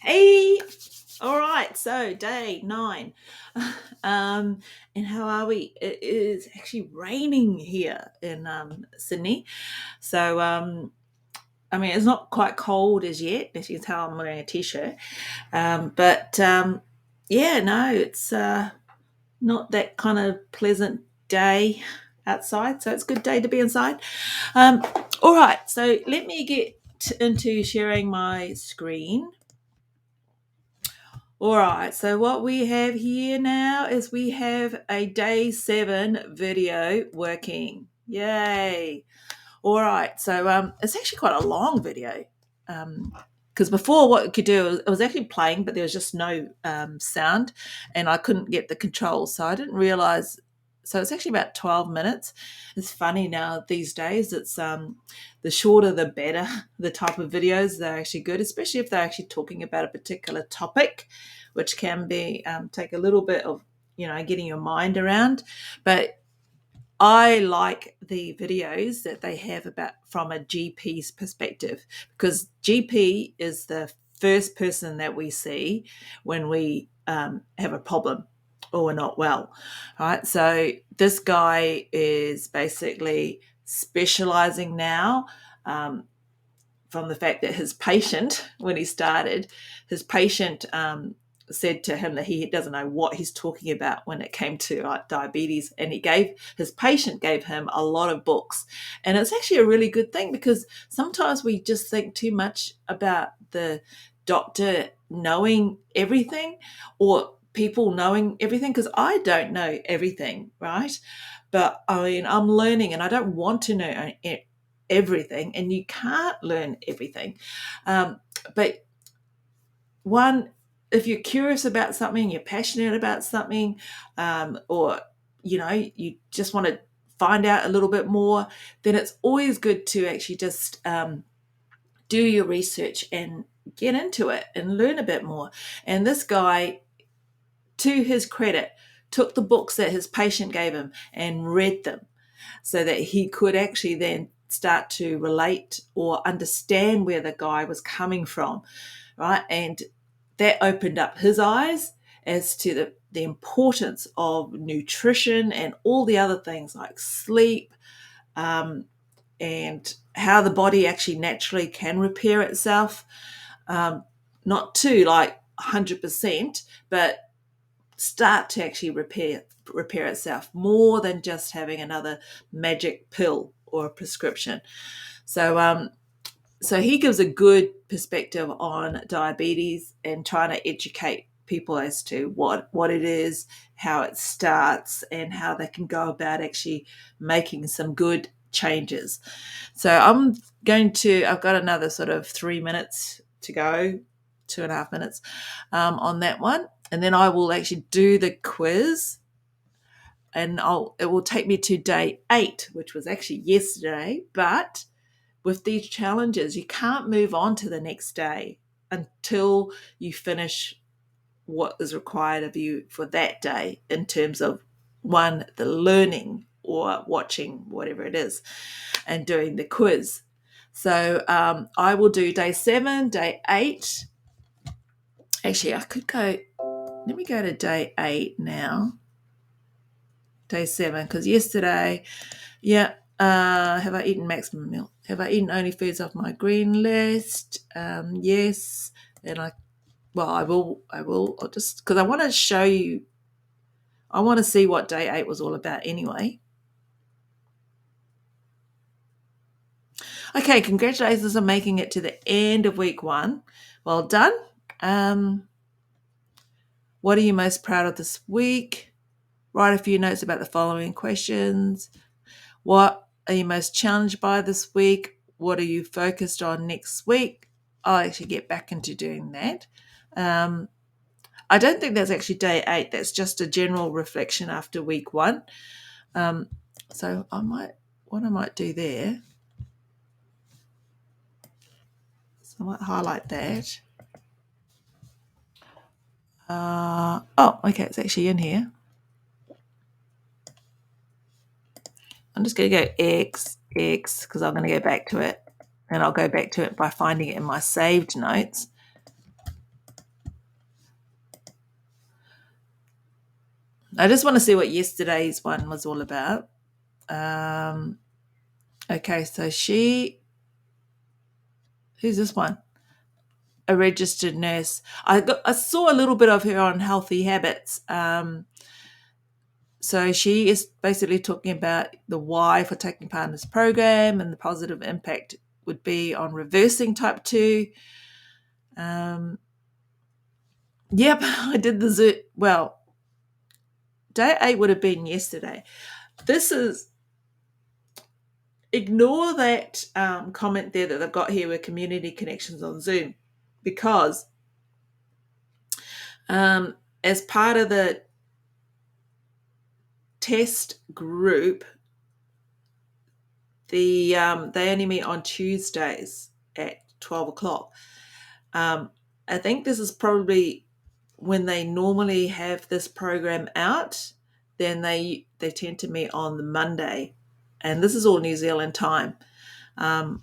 Hey, all right, so day 9. And how are we? It is actually raining here in Sydney. So, I mean, it's not quite cold as yet, as you can tell, I'm wearing a t shirt. But yeah, no, it's not that kind of pleasant day outside. So, it's a good day to be inside. Um, all right, so let me get into sharing my screen. All right, so what we have here now is we have a day 7 video working. Yay. All right, so it's actually quite a long video. Because before, what it could do, it was actually playing, but there was just no sound, and I couldn't get the controls. So I didn't realize. So it's actually about 12 minutes. It's funny now these days, it's the shorter the better. The type of videos, they're actually good, especially if they're actually talking about a particular topic, which can be take a little bit of getting your mind around. But I like the videos that they have about from a GP's perspective, because GP is the first person that we see when we have a problem or we're not well. Right. So this guy is basically specializing now, um, from the fact that his patient, when he started, his patient said to him that he doesn't know what he's talking about when it came to diabetes, and his patient gave him a lot of books. And it's actually a really good thing, because sometimes we just think too much about the doctor knowing everything, or people knowing everything, because I don't know everything, right? But I mean, I'm learning, and I don't want to know everything, and you can't learn everything. But one, if you're curious about something, you're passionate about something, or you just want to find out a little bit more, then it's always good to actually just do your research and get into it and learn a bit more. And this guy, to his credit, took the books that his patient gave him and read them, so that he could actually then start to relate or understand where the guy was coming from, right? And that opened up his eyes as to the importance of nutrition and all the other things like sleep, um, and how the body actually naturally can repair itself. Not to like 100%, but start to actually repair itself, more than just having another magic pill or a prescription. So he gives a good perspective on diabetes and trying to educate people as to what it is, how it starts, and how they can go about actually making some good changes. So I've got another sort of 3 minutes to go, 2.5 minutes on that one. And then I will actually do the quiz, and it will take me to day 8, which was actually yesterday. But with these challenges, you can't move on to the next day until you finish what is required of you for that day, in terms of one, the learning or watching whatever it is, and doing the quiz. So I will do day 7, day 8. Actually, I could go, let me go to day 8 now. Day 7, because yesterday, yeah, have I eaten maximum meal? Have I eaten only foods off my green list? Yes. And I will, I'll just, because I want to show you, I want to see what day 8 was all about anyway. Okay, congratulations on making it to the end of week 1. Well done. What are you most proud of this week? Write a few notes about the following questions. What are you most challenged by this week? What are you focused on next week? I'll actually get back into doing that. I don't think that's actually day 8. That's just a general reflection after week 1. So what I might do there, so I might highlight that. Okay, it's actually in here. I'm just going to go X, because I'm going to go back to it. And I'll go back to it by finding it in my saved notes. I just want to see what yesterday's one was all about. Okay, so who's this one? A registered nurse. I saw a little bit of her on healthy habits. So she is basically talking about the why for taking part in this program and the positive impact would be on reversing type 2. Yep, I did the Zoom. Well, day 8 would have been yesterday. This is, ignore that comment there that they've got here with community connections on Zoom, because as part of the test group, they only meet on Tuesdays at 12 o'clock. I think this is probably when they normally have this program out. Then they tend to meet on the Monday, and this is all New Zealand time on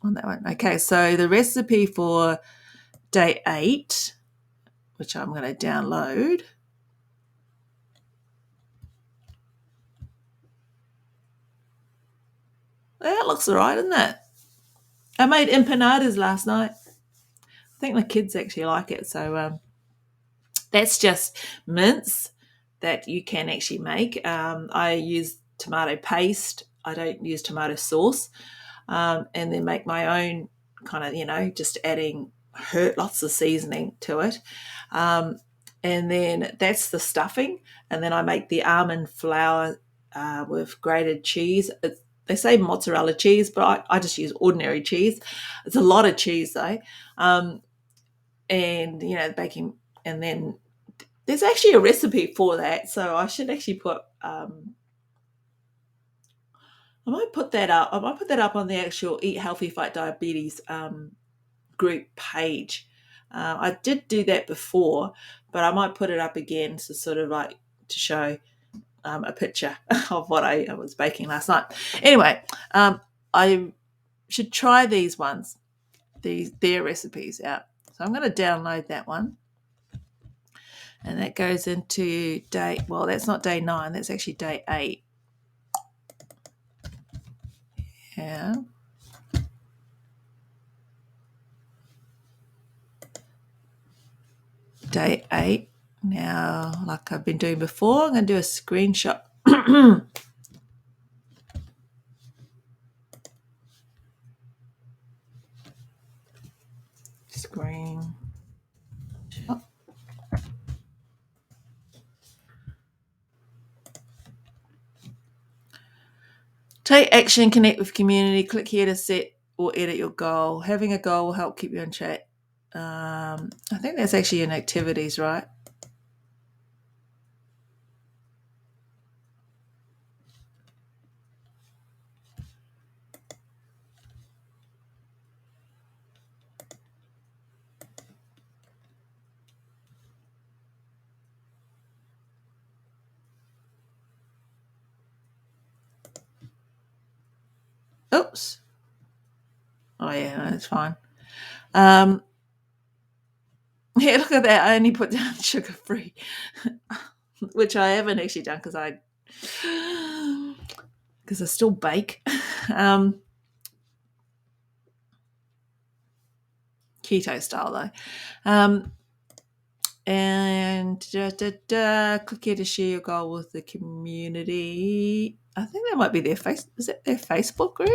that one. Okay, so the recipe for day 8, which I'm going to download. That looks all right, isn't it? I made empanadas last night. I think my kids actually like it. So that's just mince that you can actually make. I use tomato paste. I don't use tomato sauce. And then make my own kind of, just adding lots of seasoning to it. And then that's the stuffing. And then I make the almond flour with grated cheese. They say mozzarella cheese, but I just use ordinary cheese. It's a lot of cheese though. And, baking. And then there's actually a recipe for that. So I should actually put, I might put that up. I might put that up on the actual Eat Healthy Fight Diabetes group page. I did do that before, but I might put it up again to sort of like to show a picture of what I was baking last night. Anyway, I should try these ones, their recipes out. So I'm going to download that one. And that goes into that's not day 9, that's actually day 8. Yeah. Day 8. Now, like I've been doing before, I'm going to do a screenshot. Screen. Take action, connect with community. Click here to set or edit your goal. Having a goal will help keep you on track. I think that's actually in activities, right? Oops. Oh, yeah, no, that's fine. Yeah, look at that. I only put down sugar-free, which I haven't actually done because I still bake. Keto style, though. And click here to share your goal with the community. I think that might be their is it their Facebook group?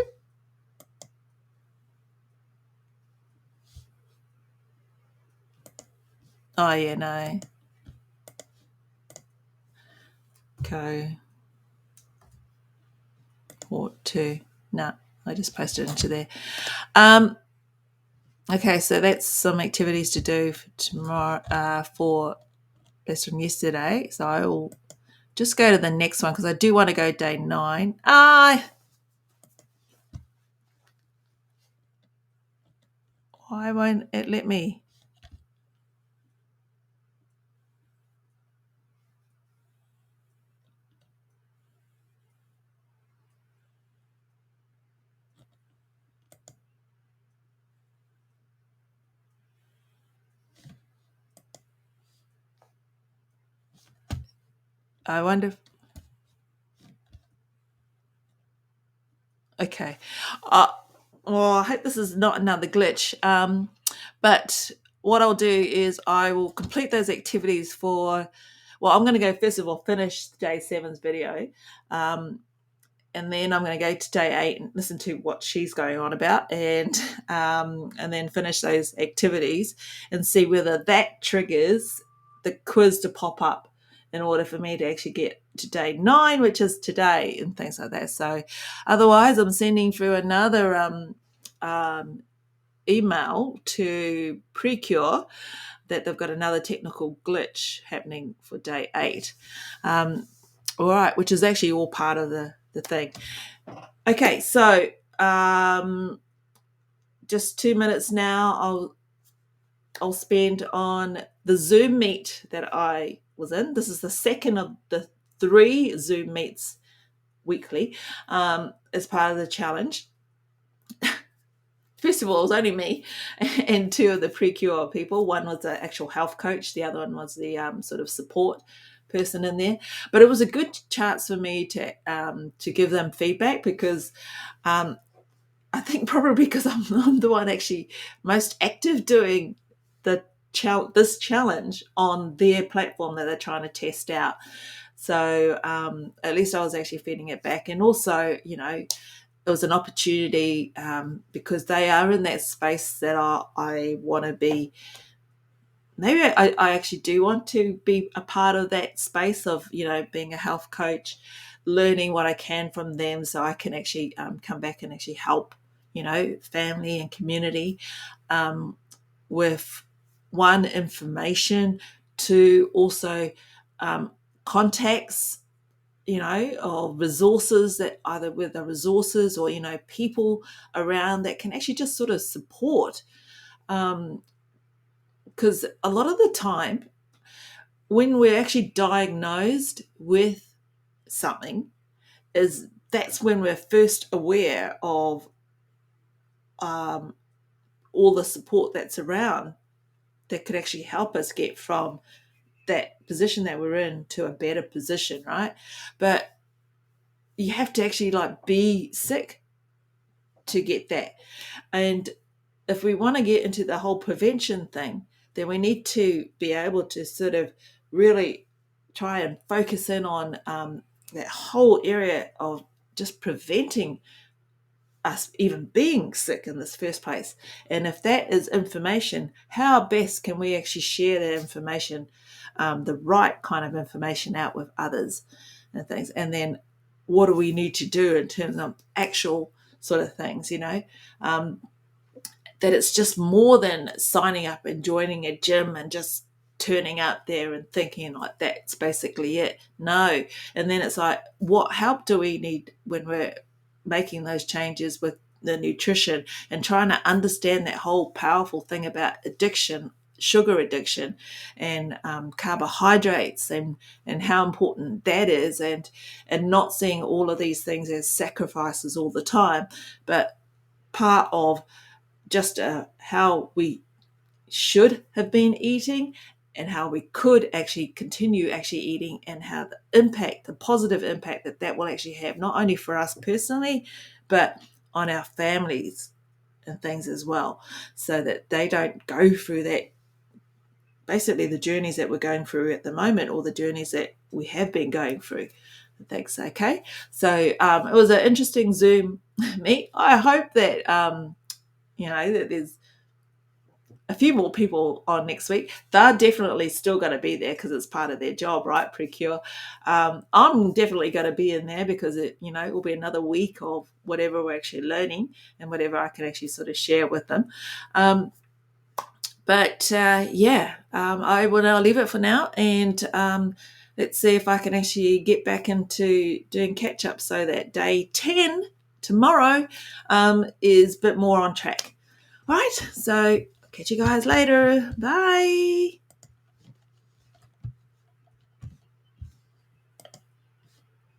Oh yeah, no. Cohort 2. No, I just posted into there. Okay, so that's some activities to do for tomorrow for that's from yesterday. So I will just go to the next one because I do want to go day 9. Why won't it let me? I wonder if, okay. Uh, well, I hope this is not another glitch. But what I'll do is I will complete those activities for, well, I'm going to go first of all finish day seven's video. Um, and then I'm going to go to day 8 and listen to what she's going on about, and then finish those activities and see whether that triggers the quiz to pop up in order for me to actually get to day 9, which is today, and things like that. So otherwise, I'm sending through another email to Precure that they've got another technical glitch happening for day 8. All right, which is actually all part of the thing. Okay, so just 2 minutes now. I'll spend on the Zoom meet that I was in. This is the second of the 3 Zoom meets weekly as part of the challenge. First of all, it was only me and 2 of the Precure people. One was the actual health coach. The other one was the sort of support person in there. But it was a good chance for me to give them feedback, because I think probably because I'm the one actually most active doing this challenge on their platform that they're trying to test out. So at least I was actually feeding it back. And also, it was an opportunity because they are in that space that I want to be. Maybe I actually do want to be a part of that space of, being a health coach, learning what I can from them so I can actually come back and actually help, family and community with information, to also contacts, or resources, that either with the resources or, people around that can actually just sort of support. Because a lot of the time when we're actually diagnosed with something, that's when we're first aware of all the support that's around that could actually help us get from that position that we're in to a better position, right? But you have to actually be sick to get that. And if we want to get into the whole prevention thing, then we need to be able to sort of really try and focus in on that whole area of just preventing us even being sick in this first place. And if that is information, how best can we actually share that information, the right kind of information, out with others and things? And then what do we need to do in terms of actual sort of things, that it's just more than signing up and joining a gym and just turning up there and thinking like that's basically it. No. And then it's like, what help do we need when we're making those changes with the nutrition, and trying to understand that whole powerful thing about addiction, sugar addiction, and carbohydrates, and how important that is, and not seeing all of these things as sacrifices all the time, but part of just how we should have been eating, and how we could actually continue actually eating, and how the positive impact that will actually have, not only for us personally, but on our families and things as well, so that they don't go through that, basically the journeys that we're going through at the moment, or the journeys that we have been going through. Thanks. Okay. So it was an interesting Zoom meet. I hope that, that there's a few more people on next week. They're definitely still going to be there because it's part of their job, right? Precure. I'm definitely going to be in there because it will be another week of whatever we're actually learning, and whatever I can actually sort of share with them. I will now leave it for now, and let's see if I can actually get back into doing catch up, so that day 10 tomorrow is a bit more on track. All right, so catch you guys later. Bye.